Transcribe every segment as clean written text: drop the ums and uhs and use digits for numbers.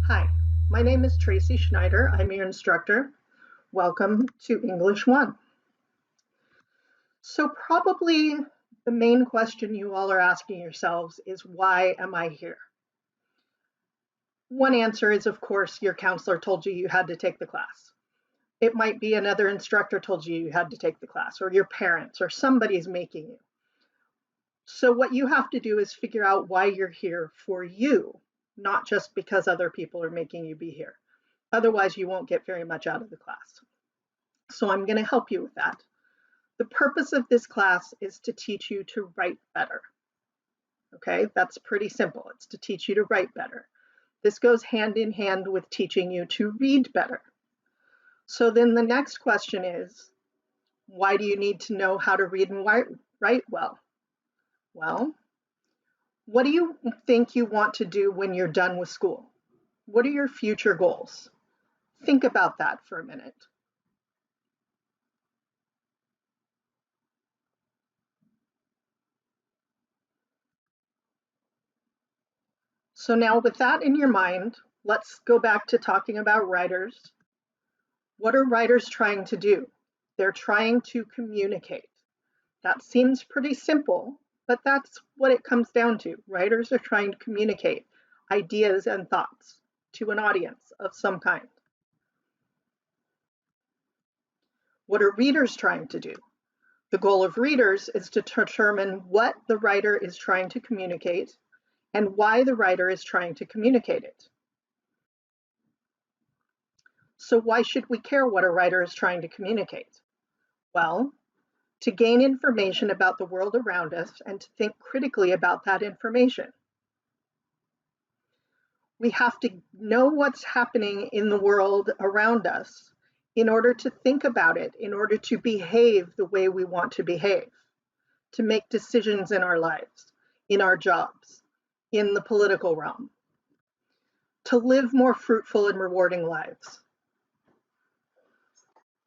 Hi, my name is Tracy Schneider. I'm your instructor. Welcome to English 1. So probably the main question you all are asking yourselves is, why am I here? One answer is, of course, your counselor told you had to take the class. It might be another instructor told you had to take the class, or your parents, or somebody's making you. So what you have to do is figure out why you're here for you, not just because other people are making you be here. Otherwise, you won't get very much out of the class. So I'm going to help you with that. The purpose of this class is to teach you to write better. Okay, that's pretty simple. It's to teach you to write better. This goes hand in hand with teaching you to read better. So then the next question is, why do you need to know how to read and write well? Well, what do you think you want to do when you're done with school? What are your future goals? Think about that for a minute. So now with that in your mind, let's go back to talking about writers. What are writers trying to do? They're trying to communicate. That seems pretty simple, but that's what it comes down to. Writers are trying to communicate ideas and thoughts to an audience of some kind. What are readers trying to do? The goal of readers is to determine what the writer is trying to communicate and why the writer is trying to communicate it. So why should we care what a writer is trying to communicate? Well, to gain information about the world around us and to think critically about that information. We have to know what's happening in the world around us in order to think about it, in order to behave the way we want to behave, to make decisions in our lives, in our jobs, in the political realm, to live more fruitful and rewarding lives.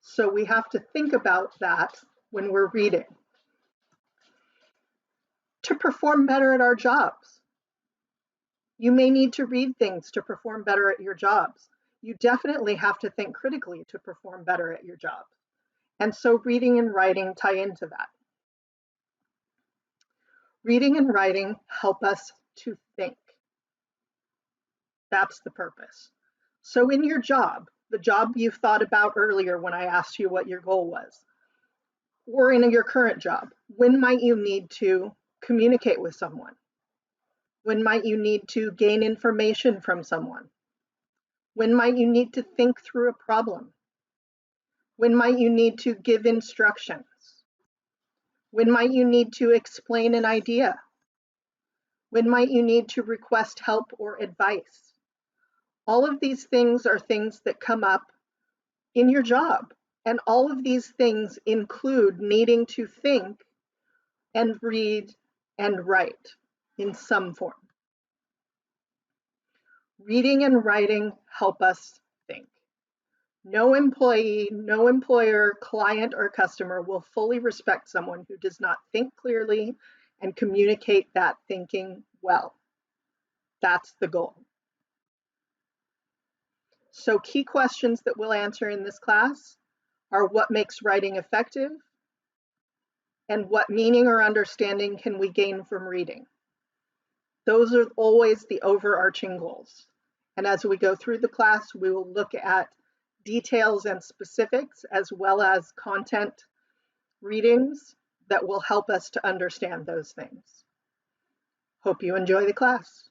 So we have to think about that when we're reading. To perform better at our jobs. You may need to read things to perform better at your jobs. You definitely have to think critically to perform better at your job. And so reading and writing tie into that. Reading and writing help us to think. That's the purpose. So in your job, the job you thought about earlier when I asked you what your goal was, or in your current job, when might you need to communicate with someone? When might you need to gain information from someone? When might you need to think through a problem? When might you need to give instructions? When might you need to explain an idea? When might you need to request help or advice? All of these things are things that come up in your job. And all of these things include needing to think and read and write in some form. Reading and writing help us think. No employee, no employer, client, or customer will fully respect someone who does not think clearly and communicate that thinking well. That's the goal. So key questions that we'll answer in this class are: what makes writing effective? And what meaning or understanding can we gain from reading? Those are always the overarching goals. And as we go through the class, we will look at details and specifics as well as content readings that will help us to understand those things. Hope you enjoy the class.